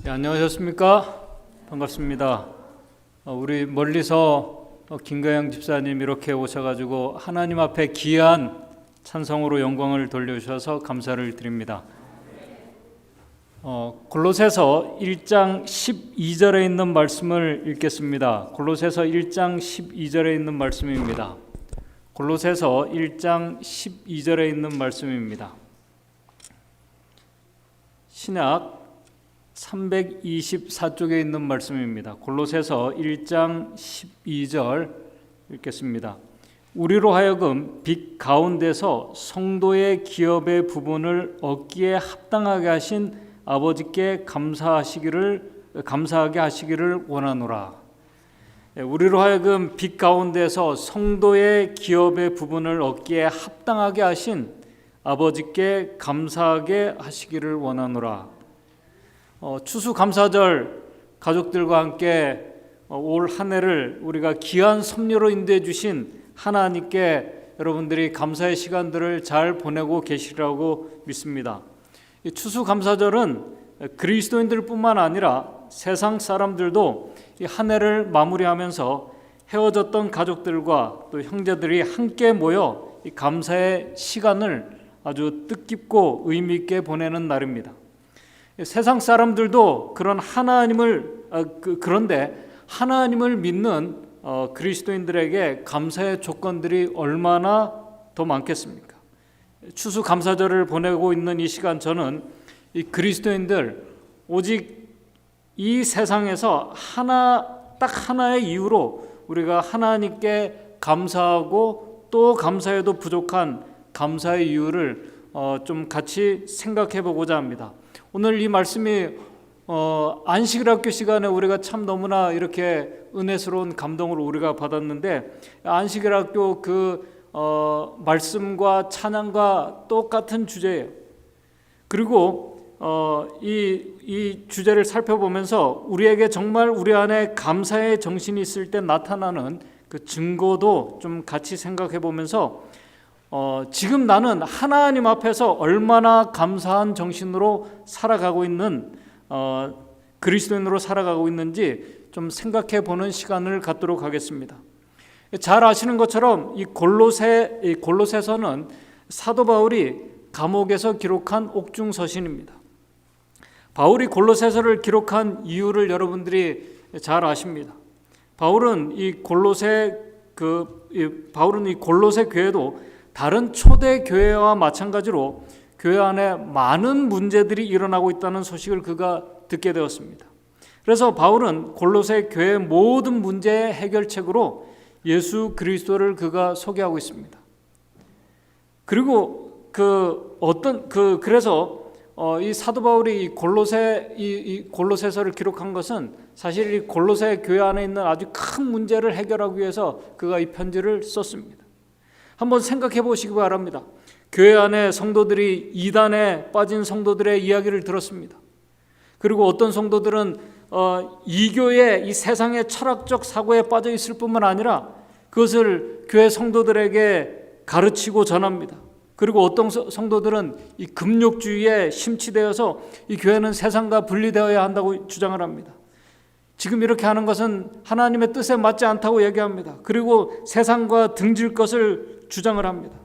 안녕하셨습니까? 반갑습니다. 우리 멀리서 김가영 집사님 이렇게 오셔가지고 하나님 앞에 귀한 찬송으로 영광을 돌려주셔서 감사를 드립니다. 골로새서 1장 12절에 있는 말씀을 읽겠습니다. 골로새서 1장 12절에 있는 말씀입니다. 골로새서 1장 12절에 있는 말씀입니다. 신약 324쪽에 있는 말씀입니다. 골로새서 1장 12절 읽겠습니다. 우리로 하여금 빛 가운데서 성도의 기업의 부분을 얻기에 합당하게 하신 아버지께 감사하게 하시기를 원하노라. 우리로 하여금 빛 가운데서 성도의 기업의 부분을 얻기에 합당하게 하신 아버지께 감사하게 하시기를 원하노라. 추수감사절 가족들과 함께 올 한 해를 우리가 귀한 섭리로 인도해 주신 하나님께 여러분들이 감사의 시간들을 잘 보내고 계시리라고 믿습니다. 이 추수감사절은 그리스도인들뿐만 아니라 세상 사람들도 이 한 해를 마무리하면서 헤어졌던 가족들과 또 형제들이 함께 모여 이 감사의 시간을 아주 뜻깊고 의미 있게 보내는 날입니다. 세상 사람들도 그런 그런데 하나님을 믿는 그리스도인들에게 감사의 조건들이 얼마나 더 많겠습니까? 추수감사절을 보내고 있는 이 시간 저는 이 그리스도인들 오직 이 세상에서 딱 하나의 이유로 우리가 하나님께 감사하고 또 감사해도 부족한 감사의 이유를 좀 같이 생각해 보고자 합니다. 오늘 이 말씀이 안식일 학교 시간에 우리가 참 너무나 이렇게 은혜스러운 감동을 우리가 받았는데 안식일 학교 말씀과 찬양과 똑같은 주제예요. 그리고 이 주제를 살펴보면서 우리에게 정말 우리 안에 감사의 정신이 있을 때 나타나는 그 증거도 좀 같이 생각해 보면서 지금 나는 하나님 앞에서 얼마나 감사한 정신으로 살아가고 있는 그리스도인으로 살아가고 있는지 좀 생각해 보는 시간을 갖도록 하겠습니다. 잘 아시는 것처럼 이 골로새서는 사도 바울이 감옥에서 기록한 옥중서신입니다. 바울이 골로새서를 기록한 이유를 여러분들이 잘 아십니다. 바울은 이 골로새 교회도 다른 초대 교회와 마찬가지로 교회 안에 많은 문제들이 일어나고 있다는 소식을 그가 듣게 되었습니다. 그래서 바울은 골로새 교회의 모든 문제의 해결책으로 예수 그리스도를 그가 소개하고 있습니다. 그리고 그래서 이 사도 바울이 이 골로새서를 기록한 것은 사실 이 골로새 교회 안에 있는 아주 큰 문제를 해결하기 위해서 그가 이 편지를 썼습니다. 한번 생각해 보시기 바랍니다. 교회 안에 성도들이 이단에 빠진 성도들의 이야기를 들었습니다. 그리고 어떤 성도들은 이교의 이 세상의 철학적 사고에 빠져 있을 뿐만 아니라 그것을 교회 성도들에게 가르치고 전합니다. 그리고 어떤 성도들은 이 금욕주의에 심취되어서 이 교회는 세상과 분리되어야 한다고 주장을 합니다. 지금 이렇게 하는 것은 하나님의 뜻에 맞지 않다고 얘기합니다. 그리고 세상과 등질 것을 주장을 합니다.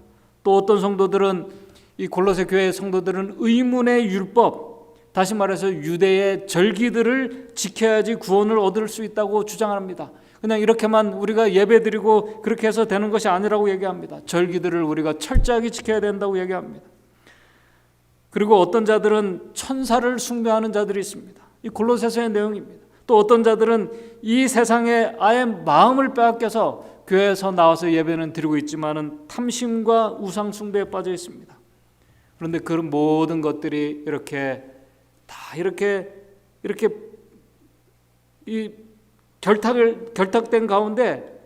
또 어떤 성도들은 이 골로새 교회의 성도들은 의문의 율법, 다시 말해서 유대의 절기들을 지켜야지 구원을 얻을 수 있다고 주장합니다. 그냥 이렇게만 우리가 예배드리고 그렇게 해서 되는 것이 아니라고 얘기합니다. 절기들을 우리가 철저하게 지켜야 된다고 얘기합니다. 그리고 어떤 자들은 천사를 숭배하는 자들이 있습니다. 이 골로새서의 내용입니다. 또 어떤 자들은 이 세상에 아예 마음을 빼앗겨서 교회에서 나와서 예배는 드리고 있지만은 탐심과 우상 숭배에 빠져 있습니다. 그런데 그런 모든 것들이 이렇게 이 결탁된 가운데,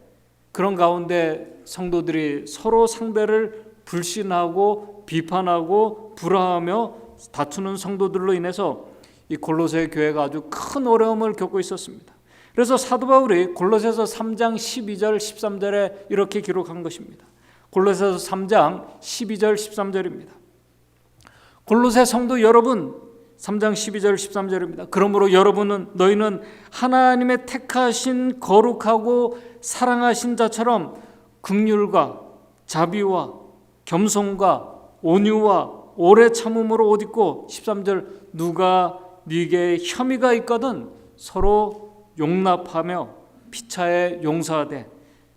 그런 가운데 성도들이 서로 상대를 불신하고 비판하고 불화하며 다투는 성도들로 인해서 이 골로새 교회가 아주 큰 어려움을 겪고 있었습니다. 그래서 사도 바울이 골로새서 3장 12절 13절에 이렇게 기록한 것입니다. 골로새서 3장 12절 13절입니다. 골로새 성도 여러분, 3장 12절 13절입니다. 그러므로 너희는 하나님의 택하신 거룩하고 사랑하신 자처럼 긍휼과 자비와 겸손과 온유와 오래 참음으로 옷 입고 13절 누가 네게 혐의가 있거든 서로 용납하며 피차에 용서하되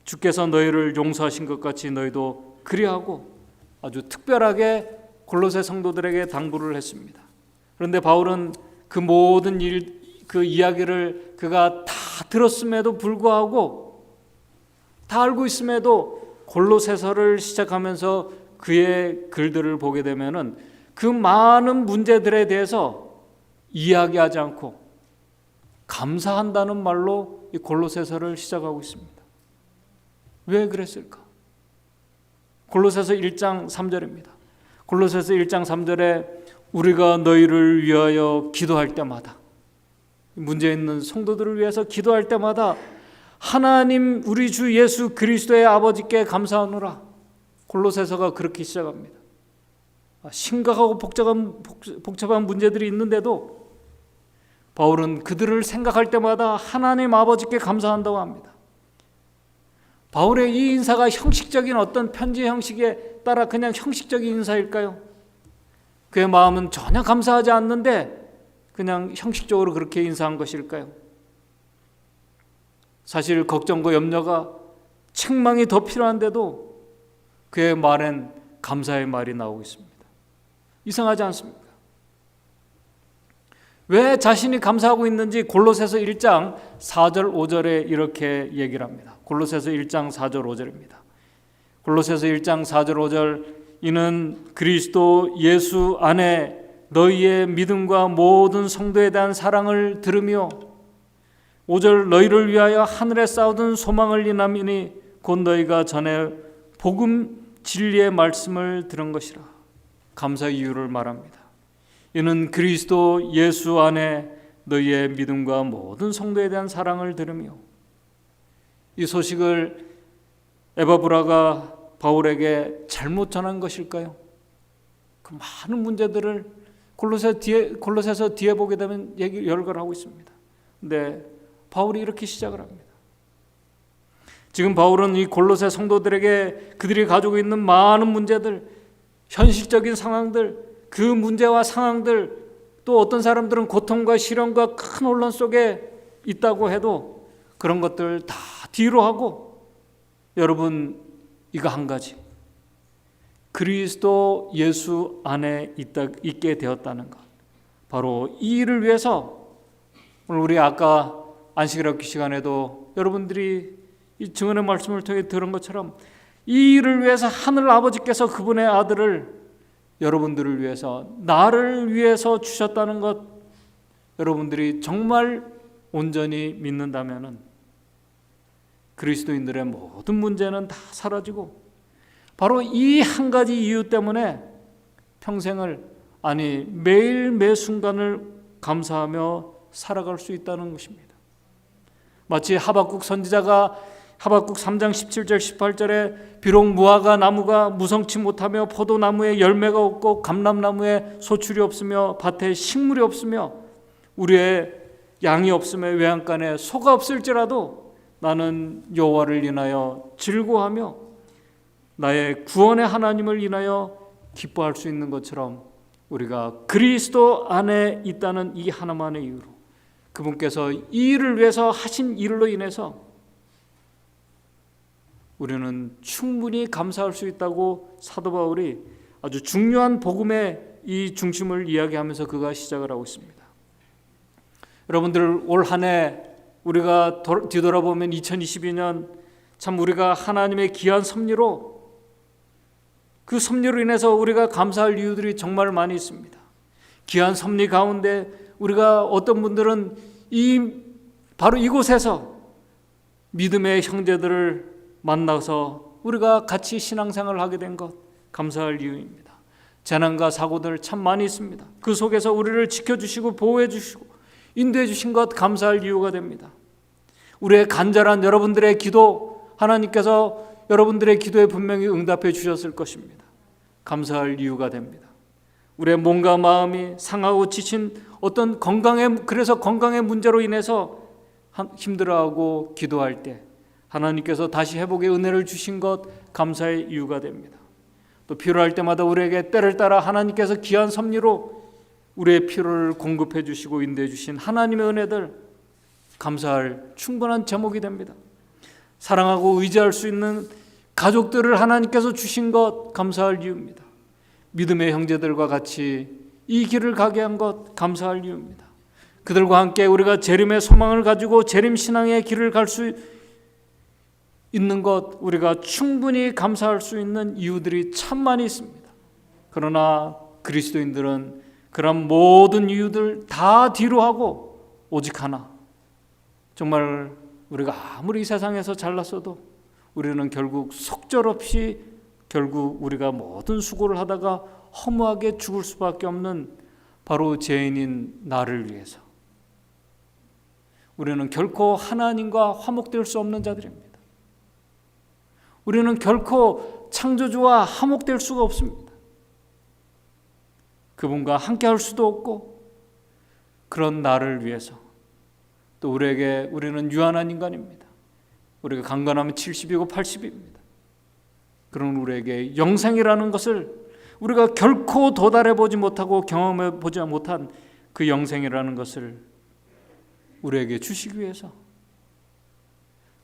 주께서 너희를 용서하신 것 같이 너희도 그리하고 아주 특별하게 골로새 성도들에게 당부를 했습니다. 그런데 바울은 그 모든 그 이야기를 그가 다 들었음에도 불구하고 다 알고 있음에도 골로새서를 시작하면서 그의 글들을 보게 되면은 그 많은 문제들에 대해서 이야기하지 않고 감사한다는 말로 이 골로새서를 시작하고 있습니다. 왜 그랬을까? 골로새서 1장 3절입니다. 골로새서 1장 3절에 우리가 너희를 위하여 기도할 때마다 문제 있는 성도들을 위해서 기도할 때마다 하나님 우리 주 예수 그리스도의 아버지께 감사하노라. 골로새서가 그렇게 시작합니다. 심각하고 복잡한 문제들이 있는데도 바울은 그들을 생각할 때마다 하나님 아버지께 감사한다고 합니다. 바울의 이 인사가 형식적인 어떤 편지 형식에 따라 그냥 형식적인 인사일까요? 그의 마음은 전혀 감사하지 않는데 그냥 형식적으로 그렇게 인사한 것일까요? 사실 걱정과 염려가 책망이 더 필요한데도 그의 말엔 감사의 말이 나오고 있습니다. 이상하지 않습니까? 왜 자신이 감사하고 있는지 골로새서 1장 4절 5절에 이렇게 얘기를 합니다. 골로새서 1장 4절 5절입니다. 골로새서 1장 4절 5절 이는 그리스도 예수 안에 너희의 믿음과 모든 성도에 대한 사랑을 들으며 5절 너희를 위하여 하늘에 쌓아둔 소망을 인함이니 곧 너희가 전에 복음 진리의 말씀을 들은 것이라. 감사 이유를 말합니다. 이는 그리스도 예수 안에 너희의 믿음과 모든 성도에 대한 사랑을 들으며 이 소식을 에바브라가 바울에게 잘못 전한 것일까요? 그 많은 문제들을 골로새서 뒤에 보게 되면 얘기 열거하고 있습니다. 근데 바울이 이렇게 시작을 합니다. 지금 바울은 이 골로새 성도들에게 그들이 가지고 있는 많은 문제들, 현실적인 상황들, 그 문제와 상황들, 또 어떤 사람들은 고통과 시련과 큰 혼란 속에 있다고 해도 그런 것들 다 뒤로 하고 여러분 이거 한 가지, 그리스도 예수 안에 있게 되었다는 것, 바로 이 일을 위해서 오늘 우리 아까 안식일학교 시간에도 여러분들이 이 증언의 말씀을 통해 들은 것처럼 이 일을 위해서 하늘 아버지께서 그분의 아들을 여러분들을 위해서, 나를 위해서 주셨다는 것, 여러분들이 정말 온전히 믿는다면 그리스도인들의 모든 문제는 다 사라지고 바로 이 한 가지 이유 때문에 평생을, 아니 매일 매 순간을 감사하며 살아갈 수 있다는 것입니다. 마치 하박국 선지자가 하박국 3장 17절 18절에 비록 무화과 나무가 무성치 못하며 포도나무에 열매가 없고 감람나무에 소출이 없으며 밭에 식물이 없으며 우리의 양이 없으며 외양간에 소가 없을지라도 나는 여호와를 인하여 즐거워하며 나의 구원의 하나님을 인하여 기뻐할 수 있는 것처럼 우리가 그리스도 안에 있다는 이 하나만의 이유로, 그분께서 이 일을 위해서 하신 일로 인해서 우리는 충분히 감사할 수 있다고 사도 바울이 아주 중요한 복음의 이 중심을 이야기하면서 그가 시작을 하고 있습니다. 여러분들 올 한 해 우리가 뒤돌아보면 2022년 참 우리가 하나님의 귀한 섭리로, 그 섭리로 인해서 우리가 감사할 이유들이 정말 많이 있습니다. 귀한 섭리 가운데 우리가 어떤 분들은 바로 이곳에서 믿음의 형제들을 만나서 우리가 같이 신앙생활을 하게 된 것, 감사할 이유입니다. 재난과 사고들 참 많이 있습니다. 그 속에서 우리를 지켜주시고 보호해 주시고 인도해 주신 것 감사할 이유가 됩니다. 우리의 간절한 여러분들의 기도, 하나님께서 여러분들의 기도에 분명히 응답해 주셨을 것입니다. 감사할 이유가 됩니다. 우리의 몸과 마음이 상하고 지친 어떤 그래서 건강의 문제로 인해서 힘들어하고 기도할 때 하나님께서 다시 회복의 은혜를 주신 것 감사의 이유가 됩니다. 또 필요할 때마다 우리에게 때를 따라 하나님께서 귀한 섭리로 우리의 필요를 공급해 주시고 인도해 주신 하나님의 은혜들 감사할 충분한 제목이 됩니다. 사랑하고 의지할 수 있는 가족들을 하나님께서 주신 것 감사할 이유입니다. 믿음의 형제들과 같이 이 길을 가게 한 것 감사할 이유입니다. 그들과 함께 우리가 재림의 소망을 가지고 재림신앙의 길을 갈 수 있는 것 우리가 충분히 감사할 수 있는 이유들이 참 많이 있습니다. 그러나 그리스도인들은 그런 모든 이유들 다 뒤로 하고 오직 하나, 정말 우리가 아무리 이 세상에서 잘났어도 우리는 결국 속절없이 결국 우리가 모든 수고를 하다가 허무하게 죽을 수밖에 없는 바로 죄인인 나를 위해서 우리는 결코 하나님과 화목될 수 없는 자들입니다. 우리는 결코 창조주와 화목될 수가 없습니다. 그분과 함께 할 수도 없고 그런 나를 위해서 또 우리는 유한한 인간입니다. 우리가 강건하면 70이고 80입니다. 그런 우리에게 영생이라는 것을 우리가 결코 도달해 보지 못하고 경험해 보지 못한 그 영생이라는 것을 우리에게 주시기 위해서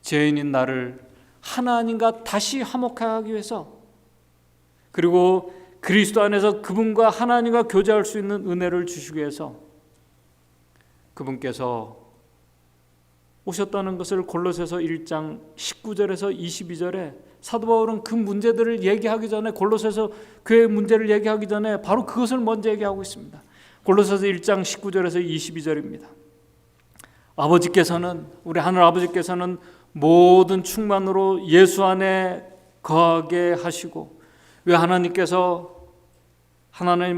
죄인인 나를 하나님과 다시 화목하기 위해서 그리고 그리스도 안에서 그분과 하나님과 교제할 수 있는 은혜를 주시기 위해서 그분께서 오셨다는 것을 골로새서 1장 19절에서 22절에 사도 바울은 그 문제들을 얘기하기 전에 골로새서 교회의 문제를 얘기하기 전에 바로 그것을 먼저 얘기하고 있습니다. 골로새서 1장 19절에서 22절입니다. 아버지께서는 우리 하늘 아버지께서는 모든 충만으로 예수 안에 거하게 하시고 왜 하나님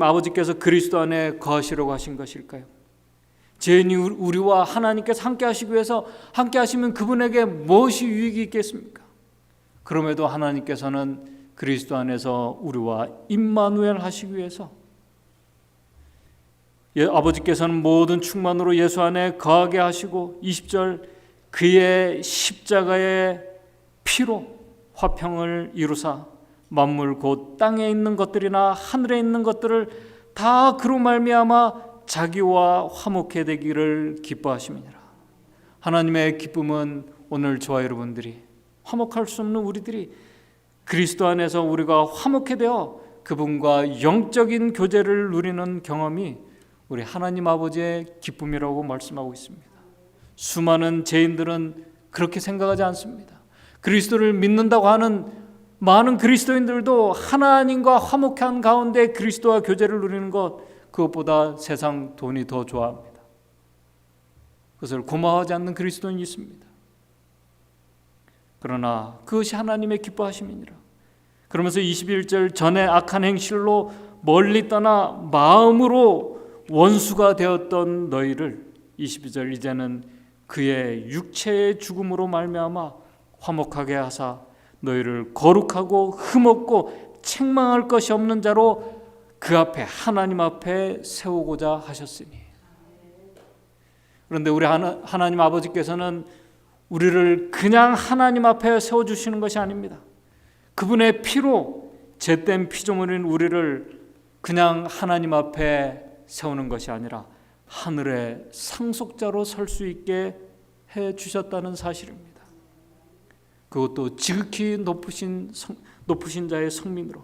아버지께서 그리스도 안에 거하시려고 하신 것일까요? 죄인이 우리와 하나님께서 함께 하시기 위해서 함께 하시면 그분에게 무엇이 유익이 있겠습니까? 그럼에도 하나님께서는 그리스도 안에서 우리와 임마누엘 하시기 위해서 아버지께서는 모든 충만으로 예수 안에 거하게 하시고 20절 그의 십자가의 피로 화평을 이루사 만물 곧 땅에 있는 것들이나 하늘에 있는 것들을 다 그로 말미암아 자기와 화목해 되기를 기뻐하심이니라. 하나님의 기쁨은 오늘 저와 여러분들이 화목할 수 없는 우리들이 그리스도 안에서 우리가 화목해 되어 그분과 영적인 교제를 누리는 경험이 우리 하나님 아버지의 기쁨이라고 말씀하고 있습니다. 수많은 죄인들은 그렇게 생각하지 않습니다. 그리스도를 믿는다고 하는 많은 그리스도인들도 하나님과 화목한 가운데 그리스도와 교제를 누리는 것 그것보다 세상 돈이 더 좋아합니다. 그것을 고마워하지 않는 그리스도인이 있습니다. 그러나 그것이 하나님의 기뻐하심이니라. 그러면서 21절 전에 악한 행실로 멀리 떠나 마음으로 원수가 되었던 너희를 22절 이제는 그의 육체의 죽음으로 말미암아 화목하게 하사 너희를 거룩하고 흠없고 책망할 것이 없는 자로 그 앞에 하나님 앞에 세우고자 하셨으니. 그런데 우리 하나님 아버지께서는 우리를 그냥 하나님 앞에 세워주시는 것이 아닙니다. 그분의 피로 잿된 피조물인 우리를 그냥 하나님 앞에 세우는 것이 아니라 하늘의 상속자로 설 수 있게 해주셨다는 사실입니다. 그것도 지극히 높으신 자의 성민으로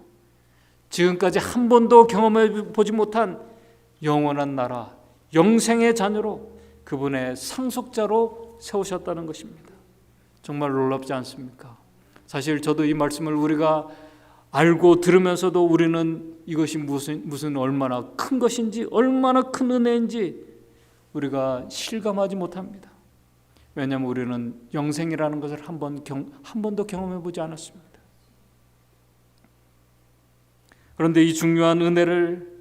지금까지 한 번도 경험해 보지 못한 영원한 나라 영생의 자녀로 그분의 상속자로 세우셨다는 것입니다. 정말 놀랍지 않습니까? 사실 저도 이 말씀을 우리가 알고 들으면서도 우리는 이것이 무슨 얼마나 큰 것인지 얼마나 큰 은혜인지 우리가 실감하지 못합니다. 왜냐하면 우리는 영생이라는 것을 한 번도 경험해 보지 않았습니다. 그런데 이 중요한 은혜를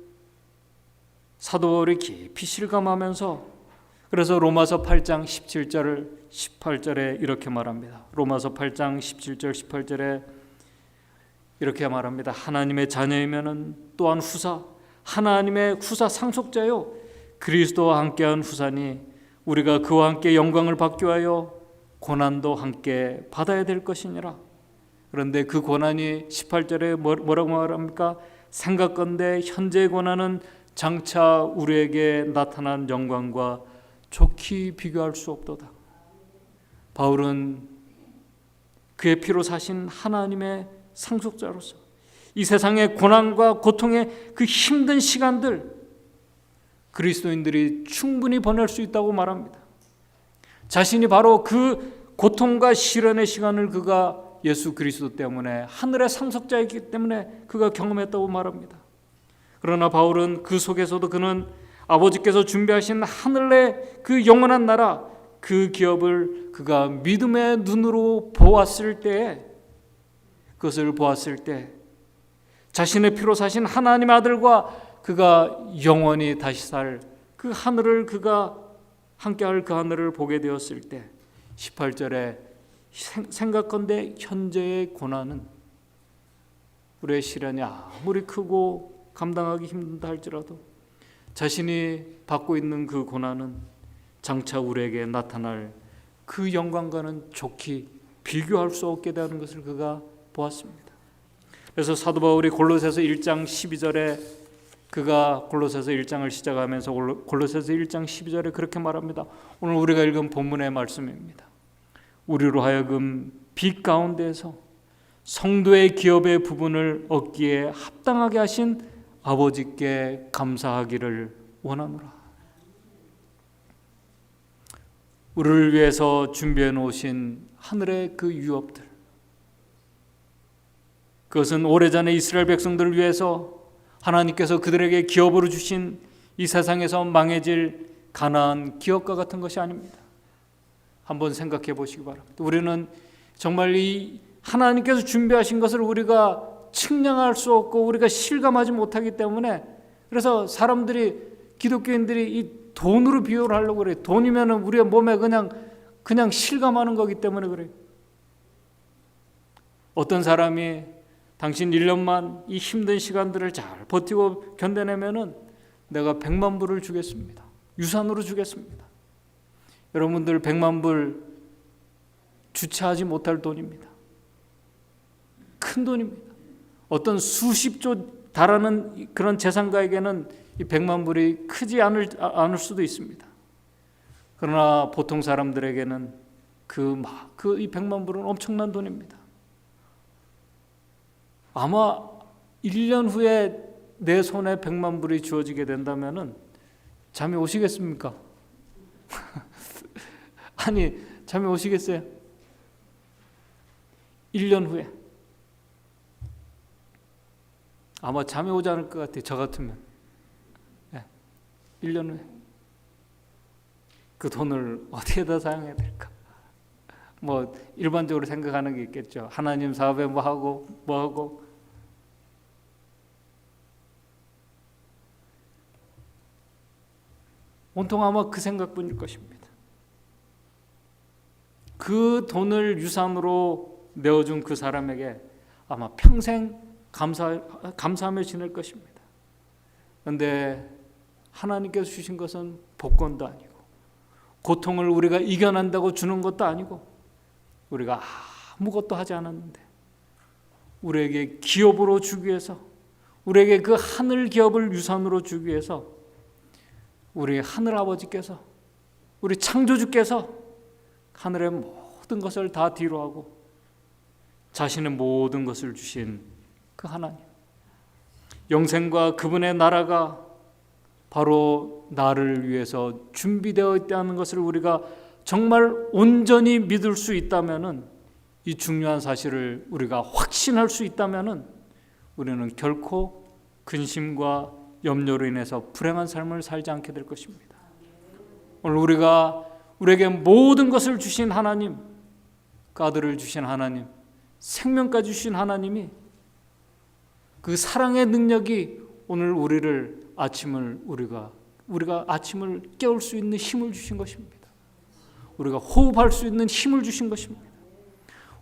사도 바울이 깊이 실감하면서 그래서 로마서 8장 17절 18절에 이렇게 말합니다. 로마서 8장 17절 18절에 이렇게 말합니다. 하나님의 자녀이면은 또한 후사 하나님의 후사 상속자요 그리스도와 함께한 후사니 우리가 그와 함께 영광을 받기 위하여 고난도 함께 받아야 될 것이니라. 그런데 그 고난이 18절에 뭐라고 말합니까? 생각건대 현재의 고난은 장차 우리에게 나타난 영광과 좋게 비교할 수 없도다. 바울은 그의 피로 사신 하나님의 상속자로서 이 세상의 고난과 고통의 그 힘든 시간들 그리스도인들이 충분히 보낼 수 있다고 말합니다. 자신이 바로 그 고통과 시련의 시간을 그가 예수 그리스도 때문에 하늘의 상속자이기 때문에 그가 경험했다고 말합니다. 그러나 바울은 그 속에서도 그는 아버지께서 준비하신 하늘의 그 영원한 나라 그 기업을 그가 믿음의 눈으로 보았을 때에 그것을 보았을 때 자신의 피로 사신 하나님의 아들과 그가 영원히 다시 살 그 하늘을 그가 함께할 그 하늘을 보게 되었을 때 18절에 생각건대 현재의 고난은 우리의 시련이 아무리 크고 감당하기 힘든다 할지라도 자신이 받고 있는 그 고난은 장차 우리에게 나타날 그 영광과는 좋게 비교할 수 없게 되는 것을 그가 보았습니다. 그래서 사도 바울이 골로새서 1장 12절에 그가 골로새서 1장을 시작하면서 골로새서 1장 12절에 그렇게 말합니다. 오늘 우리가 읽은 본문의 말씀입니다. 우리로 하여금 빛 가운데에서 성도의 기업의 부분을 얻기에 합당하게 하신 아버지께 감사하기를 원하노라. 우리를 위해서 준비해 놓으신 하늘의 그 유업들, 그것은 오래전에 이스라엘 백성들을 위해서 하나님께서 그들에게 기업으로 주신 이 세상에서 망해질 가나안 기업과 같은 것이 아닙니다. 한번 생각해 보시기 바랍니다. 우리는 정말 이 하나님께서 준비하신 것을 우리가 측량할 수 없고 우리가 실감하지 못하기 때문에 그래서 사람들이 기독교인들이 이 돈으로 비유를 하려고 그래요. 돈이면은 우리의 몸에 그냥 실감하는 거기 때문에 그래요. 어떤 사람이 당신 1년만 이 힘든 시간들을 잘 버티고 견뎌내면은 내가 100만 불을 주겠습니다. 유산으로 주겠습니다. 여러분들 100만 불 주체하지 못할 돈입니다. 큰 돈입니다. 어떤 수십조 달하는 그런 재산가에게는 이 100만 불이 크지 않을 수도 있습니다. 그러나 보통 사람들에게는 이 100만 불은 엄청난 돈입니다. 아마 1년 후에 내 손에 100만 불이 주어지게 된다면은 잠이 오시겠습니까? 아니, 잠이 오시겠어요? 1년 후에 아마 잠이 오지 않을 것 같아요. 저 같으면 1년 후에 그 돈을 어디에다 사용해야 될까? 뭐 일반적으로 생각하는 게 있겠죠. 하나님 사업에 뭐 하고 온통 아마 그 생각뿐일 것입니다. 그 돈을 유산으로 내어준 그 사람에게 아마 평생 감사하며 지낼 것입니다. 그런데 하나님께서 주신 것은 복권도 아니고 고통을 우리가 이겨낸다고 주는 것도 아니고 우리가 아무것도 하지 않았는데 우리에게 기업으로 주기 위해서 우리에게 그 하늘 기업을 유산으로 주기 위해서 우리 하늘 아버지께서 우리 창조주께서 하늘의 모든 것을 다 뒤로하고 자신의 모든 것을 주신 그 하나님, 영생과 그분의 나라가 바로 나를 위해서 준비되어 있다는 것을 우리가 정말 온전히 믿을 수 있다면은, 이 중요한 사실을 우리가 확신할 수 있다면은 우리는 결코 근심과 염려로 인해서 불행한 삶을 살지 않게 될 것입니다. 오늘 우리에게 모든 것을 주신 하나님, 그 아들을 주신 하나님, 생명까지 주신 하나님이 그 사랑의 능력이 오늘 우리가 아침을 깨울 수 있는 힘을 주신 것입니다. 우리가 호흡할 수 있는 힘을 주신 것입니다.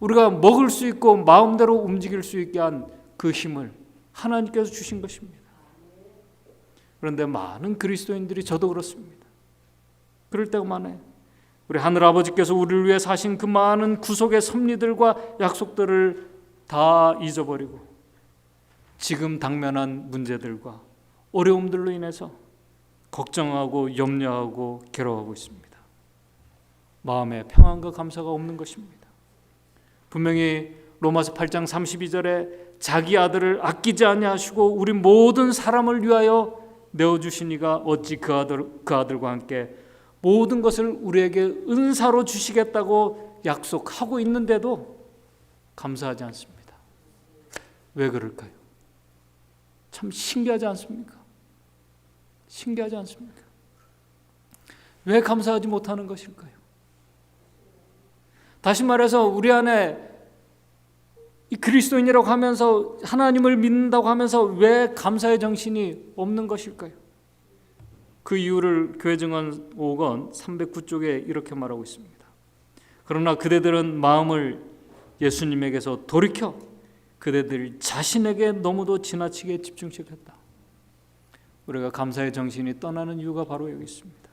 우리가 먹을 수 있고 마음대로 움직일 수 있게 한 그 힘을 하나님께서 주신 것입니다. 그런데 많은 그리스도인들이, 저도 그렇습니다, 그럴 때가 많아요. 우리 하늘아버지께서 우리를 위해 사신 그 많은 구속의 섭리들과 약속들을 다 잊어버리고 지금 당면한 문제들과 어려움들로 인해서 걱정하고 염려하고 괴로워하고 있습니다. 마음에 평안과 감사가 없는 것입니다. 분명히 로마서 8장 32절에 자기 아들을 아끼지 아니하시고 우리 모든 사람을 위하여 내어주시니가 어찌 그 아들과 함께 모든 것을 우리에게 은사로 주시겠다고 약속하고 있는데도 감사하지 않습니다. 왜 그럴까요? 참 신기하지 않습니까? 신기하지 않습니까? 왜 감사하지 못하는 것일까요? 다시 말해서 우리 안에 이 그리스도인이라고 하면서 하나님을 믿는다고 하면서 왜 감사의 정신이 없는 것일까요? 그 이유를 교회 증언 5권 309쪽에 이렇게 말하고 있습니다. 그러나 그대들은 마음을 예수님에게서 돌이켜 그대들 자신에게 너무도 지나치게 집중시켰다. 우리가 감사의 정신이 떠나는 이유가 바로 여기 있습니다.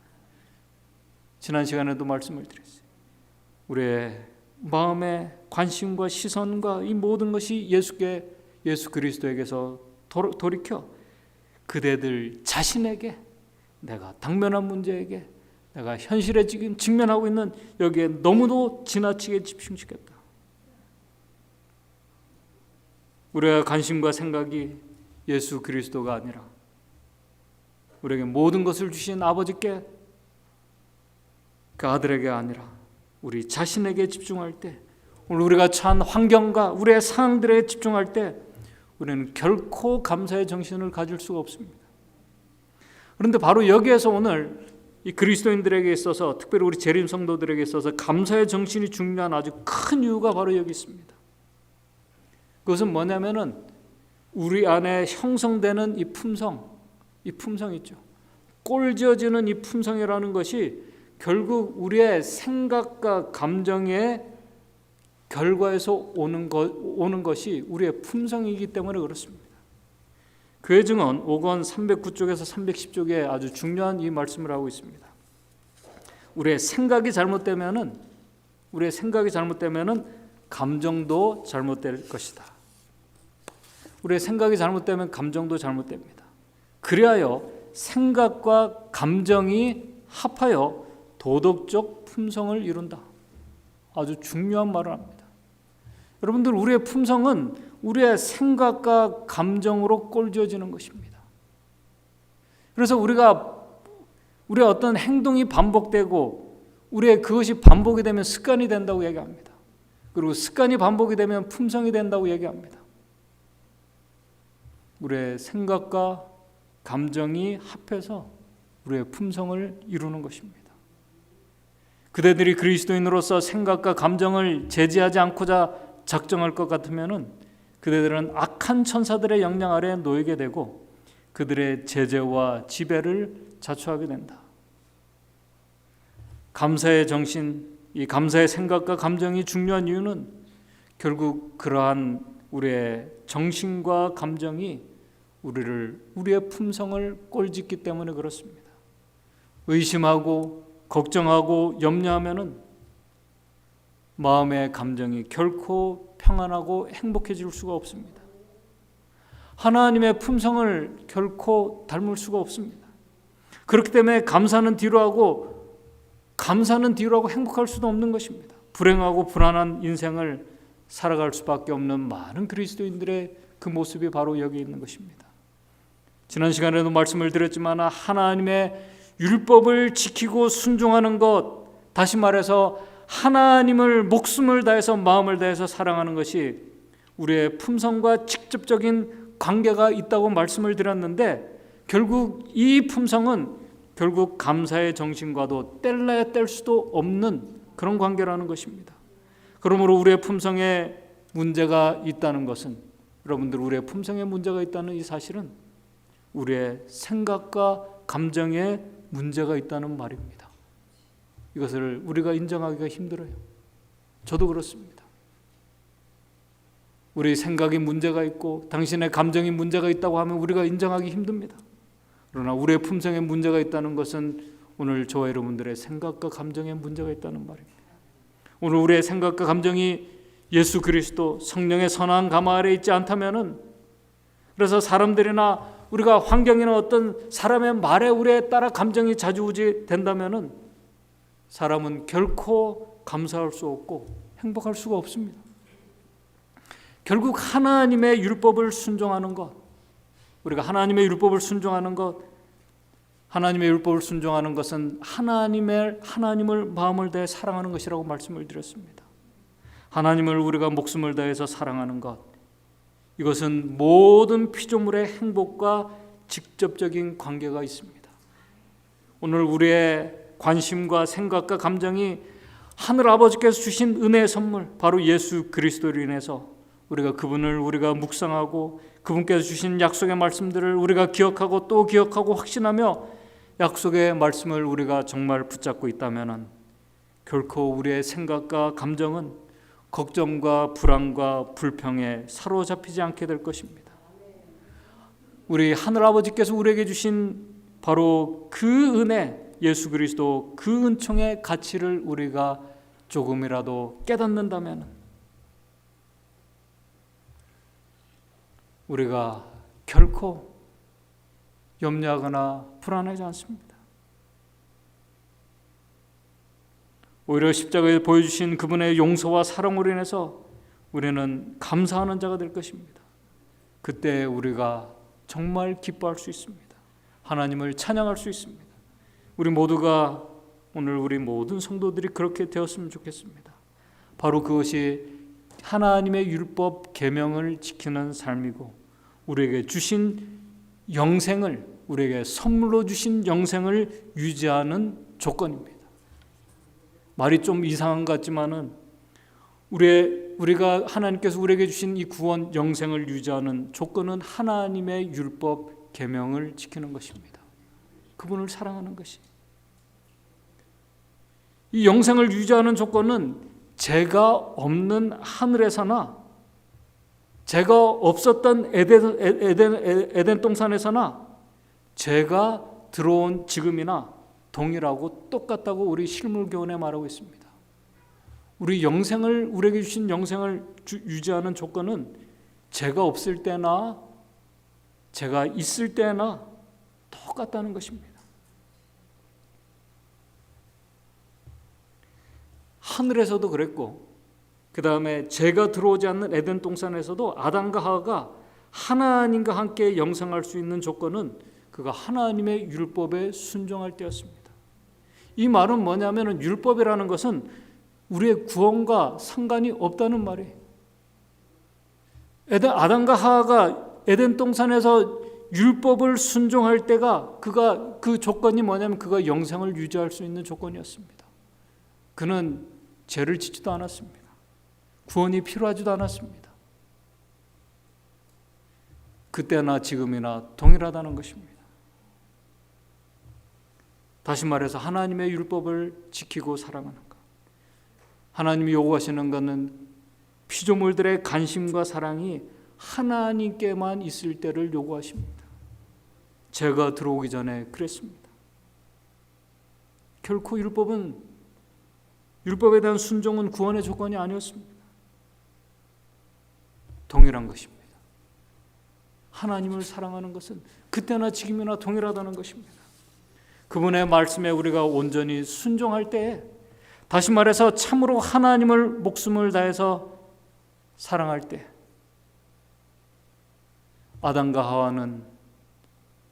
지난 시간에도 말씀을 드렸어요. 우리의 마음의 관심과 시선과 이 모든 것이 예수 그리스도에게서 돌이켜 그대들 자신에게, 내가 당면한 문제에게, 내가 현실에 지금 직면하고 있는 여기에 너무도 지나치게 집중시켰다. 우리의 관심과 생각이 예수 그리스도가 아니라 우리에게 모든 것을 주신 아버지께, 그 아들에게 아니라 우리 자신에게 집중할 때, 오늘 우리가 처한 환경과 우리의 상황들에 집중할 때 우리는 결코 감사의 정신을 가질 수가 없습니다. 그런데 바로 여기에서 오늘 이 그리스도인들에게 있어서, 특별히 우리 재림 성도들에게 있어서 감사의 정신이 중요한 아주 큰 이유가 바로 여기 있습니다. 그것은 뭐냐면은 우리 안에 형성되는 이 품성 있죠. 꼴지어지는 이 품성이라는 것이 결국 우리의 생각과 감정의 결과에서 오는 것이 우리의 품성이기 때문에 그렇습니다. 교회 증언 5권 309쪽에서 310쪽에 아주 중요한 이 말씀을 하고 있습니다. 우리의 생각이 잘못되면은 감정도 잘못될 것이다. 우리의 생각이 잘못되면 감정도 잘못됩니다. 그리하여 생각과 감정이 합하여 도덕적 품성을 이룬다. 아주 중요한 말을 합니다. 여러분들, 우리의 품성은 우리의 생각과 감정으로 꼴지어지는 것입니다. 그래서 우리의 어떤 행동이 반복되고 우리의 그것이 반복이 되면 습관이 된다고 얘기합니다. 그리고 습관이 반복이 되면 품성이 된다고 얘기합니다. 우리의 생각과 감정이 합해서 우리의 품성을 이루는 것입니다. 그대들이 그리스도인으로서 생각과 감정을 제지하지 않고자 작정할 것 같으면은 그대들은 악한 천사들의 영향 아래에 놓이게 되고 그들의 제재와 지배를 자초하게 된다. 감사의 정신, 이 감사의 생각과 감정이 중요한 이유는 결국 그러한 우리의 정신과 감정이 우리의 품성을 꼴짓기 때문에 그렇습니다. 의심하고 걱정하고 염려하면은 마음의 감정이 결코 평안하고 행복해질 수가 없습니다. 하나님의 품성을 결코 닮을 수가 없습니다. 그렇기 때문에 감사는 뒤로 하고 행복할 수도 없는 것입니다. 불행하고 불안한 인생을 살아갈 수밖에 없는 많은 그리스도인들의 그 모습이 바로 여기 있는 것입니다. 지난 시간에도 말씀을 드렸지만 하나님의 율법을 지키고 순종하는 것, 다시 말해서 하나님을 목숨을 다해서 마음을 다해서 사랑하는 것이 우리의 품성과 직접적인 관계가 있다고 말씀을 드렸는데, 결국 이 품성은 결국 감사의 정신과도 뗄래야 뗄 수도 없는 그런 관계라는 것입니다. 그러므로 우리의 품성에 문제가 있다는 것은, 여러분들, 우리의 품성에 문제가 있다는 이 사실은 우리의 생각과 감정에 문제가 있다는 말입니다. 이것을 우리가 인정하기가 힘들어요. 저도 그렇습니다. 우리 생각이 문제가 있고 당신의 감정이 문제가 있다고 하면 우리가 인정하기 힘듭니다. 그러나 우리의 품성에 문제가 있다는 것은 오늘 저와 여러분들의 생각과 감정에 문제가 있다는 말입니다. 오늘 우리의 생각과 감정이 예수 그리스도 성령의 선한 감화 아래 있지 않다면은, 그래서 사람들이나 우리가 환경이나 어떤 사람의 말에 우리에 따라 감정이 좌지우지 된다면은 사람은 결코 감사할 수 없고 행복할 수가 없습니다. 결국 하나님의 율법을 순종하는 것, 우리가 하나님의 율법을 순종하는 것, 하나님의 율법을 순종하는 것은 하나님을 마음을 다해 사랑하는 것이라고 말씀을 드렸습니다. 하나님을 우리가 목숨을 다해서 사랑하는 것, 이것은 모든 피조물의 행복과 직접적인 관계가 있습니다. 오늘 우리의 관심과 생각과 감정이 하늘 아버지께서 주신 은혜의 선물, 바로 예수 그리스도로 인해서 그분을 우리가 묵상하고 그분께서 주신 약속의 말씀들을 우리가 기억하고 또 기억하고 확신하며 약속의 말씀을 우리가 정말 붙잡고 있다면 결코 우리의 생각과 감정은 걱정과 불안과 불평에 사로잡히지 않게 될 것입니다. 우리 하늘아버지께서 우리에게 주신 바로 그 은혜, 예수 그리스도 그 은총의 가치를 우리가 조금이라도 깨닫는다면 우리가 결코 염려하거나 불안하지 않습니다. 오히려 십자가에 보여주신 그분의 용서와 사랑으로 인해서 우리는 감사하는 자가 될 것입니다. 그때 우리가 정말 기뻐할 수 있습니다. 하나님을 찬양할 수 있습니다. 우리 모두가 오늘 우리 모든 성도들이 그렇게 되었으면 좋겠습니다. 바로 그것이 하나님의 율법 계명을 지키는 삶이고 우리에게 주신 영생을, 우리에게 선물로 주신 영생을 유지하는 조건입니다. 말이 좀 이상한 것 같지만은 우리가 하나님께서 우리에게 주신 이 구원 영생을 유지하는 조건은 하나님의 율법 계명을 지키는 것입니다. 그분을 사랑하는 것이. 이 영생을 유지하는 조건은 죄가 없는 하늘에서나 죄가 없었던 에덴 동산에서나 죄가 들어온 지금이나 동일하고 똑같다고 우리 실물교훈에 말하고 있습니다. 우리에게 주신 영생을 유지하는 조건은 죄가 없을 때나 죄가 있을 때나 똑같다는 것입니다. 하늘에서도 그랬고 그 다음에 죄가 들어오지 않는 에덴 동산에서도 아담과 하와가 하나님과 함께 영생할 수 있는 조건은 그가 하나님의 율법에 순종할 때였습니다. 이 말은 뭐냐면 율법이라는 것은 우리의 구원과 상관이 없다는 말이에요. 아담과 하와가 에덴 동산에서 율법을 순종할 때가 그 조건이 뭐냐면 그가 영생을 유지할 수 있는 조건이었습니다. 그는 죄를 짓지도 않았습니다. 구원이 필요하지도 않았습니다. 그때나 지금이나 동일하다는 것입니다. 다시 말해서 하나님의 율법을 지키고 사랑하는 것. 하나님이 요구하시는 것은 피조물들의 관심과 사랑이 하나님께만 있을 때를 요구하십니다. 죄가 들어오기 전에 그랬습니다. 결코 율법에 대한 순종은 구원의 조건이 아니었습니다. 동일한 것입니다. 하나님을 사랑하는 것은 그때나 지금이나 동일하다는 것입니다. 그분의 말씀에 우리가 온전히 순종할 때에, 다시 말해서 참으로 하나님을 목숨을 다해서 사랑할 때, 아담과 하와는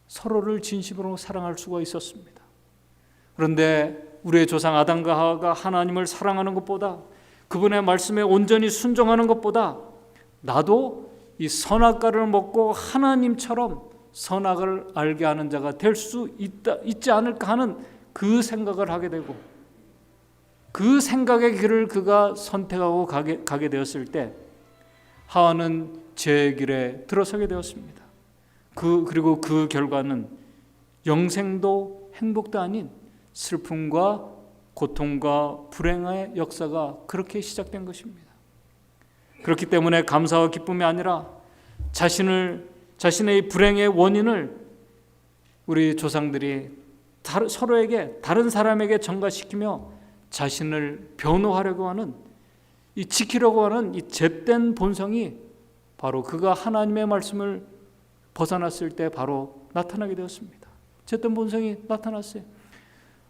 서로를 진심으로 사랑할 수가 있었습니다. 그런데 우리의 조상 아담과 하와가 하나님을 사랑하는 것보다, 그분의 말씀에 온전히 순종하는 것보다 나도 이 선악과를 먹고 하나님처럼 선악을 알게 하는 자가 될 수 있지 않을까 하는 그 생각을 하게 되고, 그 생각의 길을 그가 선택하고 가게 되었을 때 하와는 죄의 길에 들어서게 되었습니다. 그리고 그 결과는 영생도 행복도 아닌 슬픔과 고통과 불행의 역사가 그렇게 시작된 것입니다. 그렇기 때문에 감사와 기쁨이 아니라 자신의 불행의 원인을 우리 조상들이 서로에게 다른 사람에게 전가시키며 자신을 변호하려고 하는 이 지키려고 하는 이 잿된 본성이 바로 그가 하나님의 말씀을 벗어났을 때 바로 나타나게 되었습니다. 잿된 본성이 나타났어요.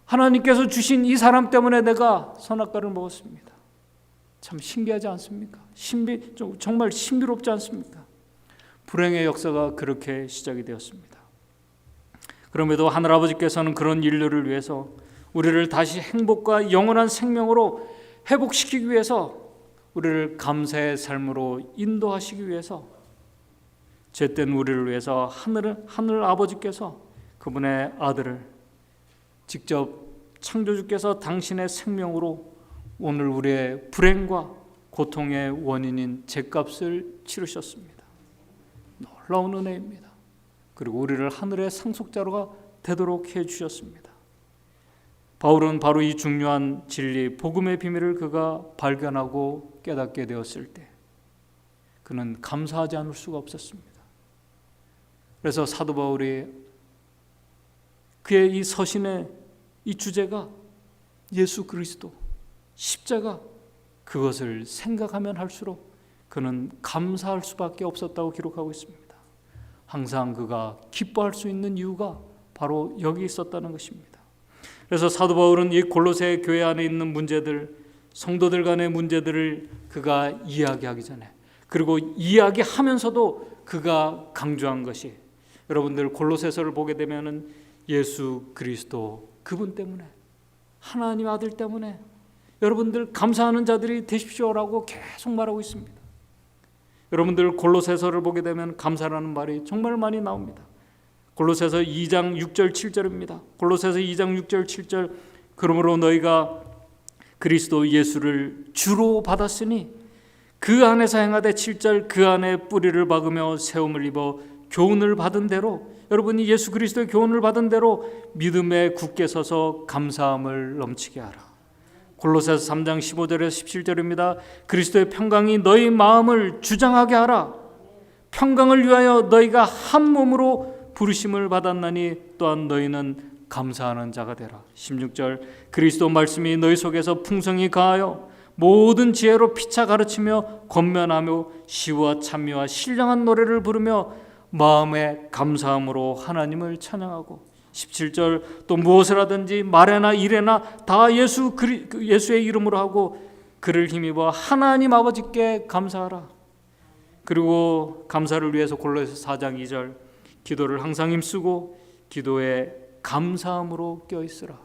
하나님께서 주신 이 사람 때문에 내가 선악과를 먹었습니다. 참 신기하지 않습니까? 정말 신비롭지 않습니까? 불행의 역사가 그렇게 시작이 되었습니다. 그럼에도 하늘아버지께서는 그런 인류를 위해서 우리를 다시 행복과 영원한 생명으로 회복시키기 위해서 우리를 감사의 삶으로 인도하시기 위해서 잿된 우리를 위해서 하늘 아버지께서 그분의 아들을 직접 창조주께서 당신의 생명으로 오늘 우리의 불행과 고통의 원인인 잿값을 치르셨습니다. 놀라운 은혜입니다. 그리고 우리를 하늘의 상속자로가 되도록 해주셨습니다. 바울은 바로 이 중요한 진리, 복음의 비밀을 그가 발견하고 깨닫게 되었을 때 그는 감사하지 않을 수가 없었습니다. 그래서 사도 바울이 그의 이 서신의 이 주제가 예수 그리스도, 십자가, 그것을 생각하면 할수록 그는 감사할 수밖에 없었다고 기록하고 있습니다. 항상 그가 기뻐할 수 있는 이유가 바로 여기 있었다는 것입니다. 그래서 사도 바울은 이 골로새 교회 안에 있는 문제들, 성도들 간의 문제들을 그가 이야기하기 전에, 그리고 이야기하면서도 그가 강조한 것이, 여러분들 골로새서를 보게 되면은 예수 그리스도 그분 때문에, 하나님 아들 때문에 여러분들 감사하는 자들이 되십시오라고 계속 말하고 있습니다. 여러분들 골로새서를 보게 되면 감사라는 말이 정말 많이 나옵니다. 골로새서 2장 6절 7절입니다. 골로새서 2장 6절 7절, 그러므로 너희가 그리스도 예수를 주로 받았으니 그 안에서 행하되 7절 그 안에 뿌리를 박으며 세움을 입어 교훈을 받은 대로, 여러분이 예수 그리스도의 교훈을 받은 대로 믿음에 굳게 서서 감사함을 넘치게 하라. 골로새서 3장 15절에서 17절입니다. 그리스도의 평강이 너희 마음을 주장하게 하라. 평강을 위하여 너희가 한 몸으로 부르심을 받았나니 또한 너희는 감사하는 자가 되라. 16절 그리스도 말씀이 너희 속에서 풍성히 가하여 모든 지혜로 피차 가르치며 권면하며 시와 찬미와 신령한 노래를 부르며 마음의 감사함으로 하나님을 찬양하고, 17절 또 무엇을 하든지 말에나 일에나 다 예수의 이름으로 하고 그를 힘입어 하나님 아버지께 감사하라. 그리고 감사를 위해서 골로새서 4장 2절 기도를 항상 힘쓰고 기도에 감사함으로 껴있으라.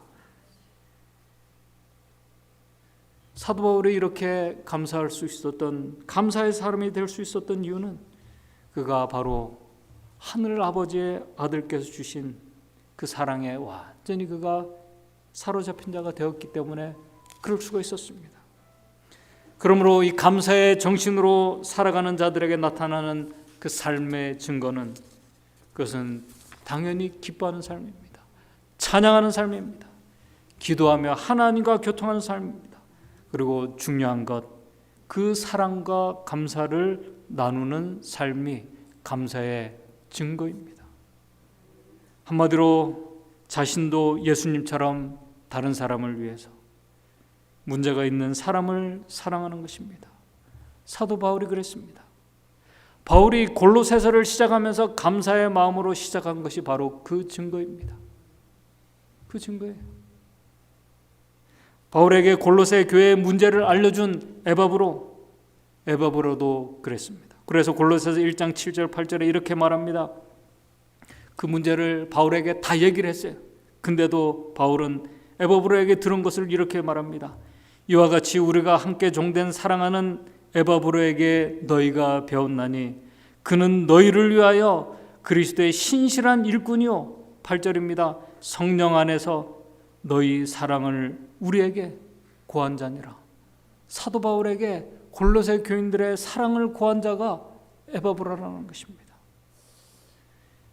사도 바울이 이렇게 감사할 수 있었던, 감사의 사람이 될 수 있었던 이유는 그가 바로 하늘 아버지의 아들께서 주신 그 사랑에 완전히 그가 사로잡힌 자가 되었기 때문에 그럴 수가 있었습니다. 그러므로 이 감사의 정신으로 살아가는 자들에게 나타나는 그 삶의 증거는, 그것은 당연히 기뻐하는 삶입니다. 찬양하는 삶입니다. 기도하며 하나님과 교통하는 삶입니다. 그리고 중요한 것, 그 사랑과 감사를 나누는 삶이 감사의 증거입니다. 한마디로 자신도 예수님처럼 다른 사람을 위해서, 문제가 있는 사람을 사랑하는 것입니다. 사도 바울이 그랬습니다. 바울이 골로새서를 시작하면서 감사의 마음으로 시작한 것이 바로 그 증거입니다. 그 증거예요. 바울에게 골로새 교회의 문제를 알려준 에바브로도 그랬습니다. 그래서 골로새서 1장 7절 8절에 이렇게 말합니다. 그 문제를 바울에게 다 얘기를 했어요. 근데도 바울은 에바브로에게 들은 것을 이렇게 말합니다. 이와 같이 우리가 함께 종된 사랑하는 에바브로에게 너희가 배웠나니 그는 너희를 위하여 그리스도의 신실한 일꾼이요, 8절입니다. 성령 안에서 너희 사랑을 우리에게 고한 자니라. 사도 바울에게 골로새 교인들의 사랑을 고한 자가 에바브라라는 것입니다.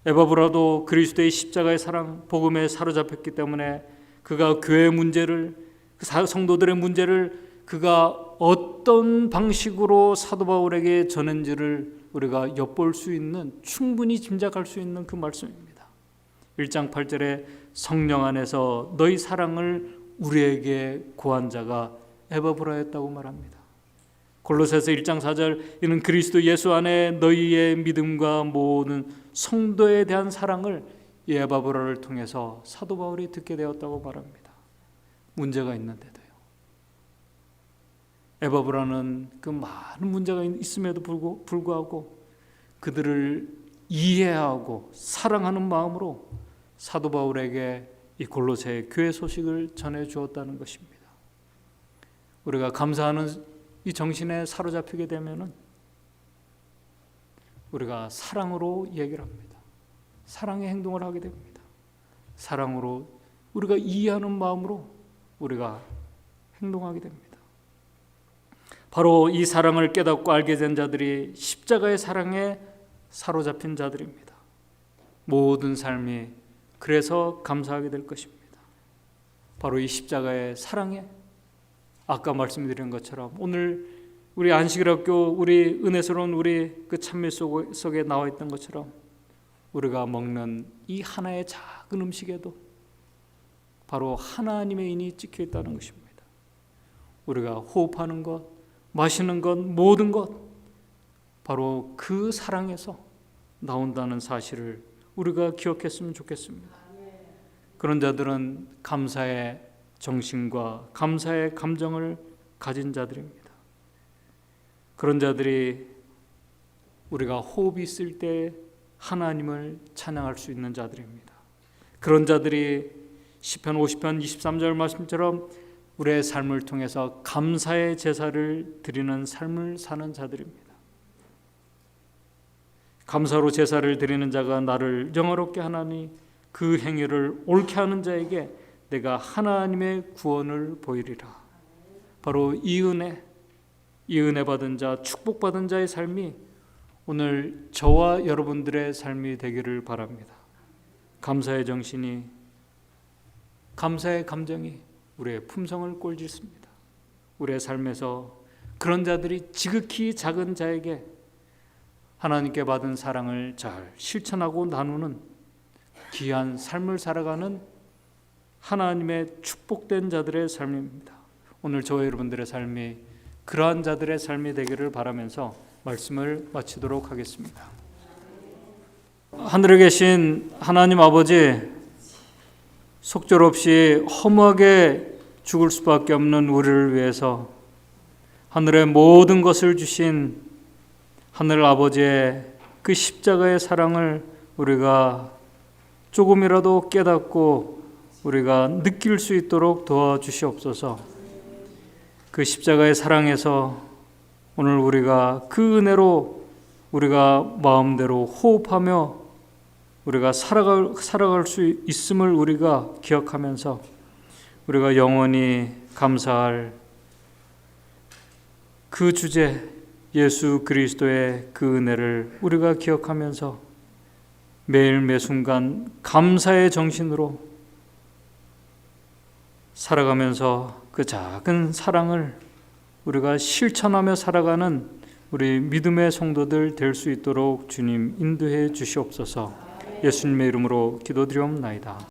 에바브라도 그리스도의 십자가의 사랑, 복음에 사로잡혔기 때문에 그가 교회 문제를, 성도들의 문제를 그가 어떤 방식으로 사도 바울에게 전했는지를 우리가 엿볼 수 있는, 충분히 짐작할 수 있는 그 말씀입니다. 1장 8절에 성령 안에서 너희 사랑을 우리에게 고한 자가 에바브라였다고 말합니다. 골로새서 1장 4절 이는 그리스도 예수 안에 너희의 믿음과 모든 성도에 대한 사랑을 이 에바브라를 통해서 사도 바울이 듣게 되었다고 말합니다. 문제가 있는데도요. 에바브라는 그 많은 문제가 있음에도 불구하고 그들을 이해하고 사랑하는 마음으로 사도 바울에게 이 골로새 교회 소식을 전해 주었다는 것입니다. 우리가 감사하는 이 정신에 사로잡히게 되면은 우리가 사랑으로 얘기를 합니다. 사랑의 행동을 하게 됩니다. 사랑으로 우리가 이해하는 마음으로 우리가 행동하게 됩니다. 바로 이 사랑을 깨닫고 알게 된 자들이 십자가의 사랑에 사로잡힌 자들입니다. 모든 삶이 그래서 감사하게 될 것입니다. 바로 이 십자가의 사랑에 아까 말씀드린 것처럼 오늘 우리 안식일학교 우리 은혜스러운 우리 그 찬미 속에 나와 있던 것처럼 우리가 먹는 이 하나의 작은 음식에도 바로 하나님의 인이 찍혀 있다는 것입니다. 우리가 호흡하는 것, 마시는 것, 모든 것 바로 그 사랑에서 나온다는 사실을 우리가 기억했으면 좋겠습니다. 그런 자들은 감사의 정신과 감사의 감정을 가진 자들입니다. 그런 자들이 우리가 호흡이 있을 때 하나님을 찬양할 수 있는 자들입니다. 그런 자들이 시편 50편 23절 말씀처럼 우리의 삶을 통해서 감사의 제사를 드리는 삶을 사는 자들입니다. 감사로 제사를 드리는 자가 나를 영화롭게 하나니 그 행위를 옳게 하는 자에게 내가 하나님의 구원을 보이리라. 바로 이 은혜 받은 자, 축복받은 자의 삶이 오늘 저와 여러분들의 삶이 되기를 바랍니다. 감사의 정신이, 감사의 감정이 우리의 품성을 꼴짓습니다. 우리의 삶에서 그런 자들이 지극히 작은 자에게 하나님께 받은 사랑을 잘 실천하고 나누는 귀한 삶을 살아가는 하나님의 축복된 자들의 삶입니다. 오늘 저와 여러분들의 삶이 그러한 자들의 삶이 되기를 바라면서 말씀을 마치도록 하겠습니다. 하늘에 계신 하나님 아버지, 속절없이 허무하게 죽을 수밖에 없는 우리를 위해서 하늘의 모든 것을 주신 하늘 아버지의 그 십자가의 사랑을 우리가 조금이라도 깨닫고 우리가 느낄 수 있도록 도와주시옵소서. 그 십자가의 사랑에서 오늘 우리가 그 은혜로 우리가 마음대로 호흡하며 우리가 살아갈 수 있음을 우리가 기억하면서 우리가 영원히 감사할 그 주제 예수 그리스도의 그 은혜를 우리가 기억하면서 매일 매순간 감사의 정신으로 살아가면서 그 작은 사랑을 우리가 실천하며 살아가는 우리 믿음의 성도들 될 수 있도록 주님 인도해 주시옵소서. 예수님의 이름으로 기도드리옵나이다.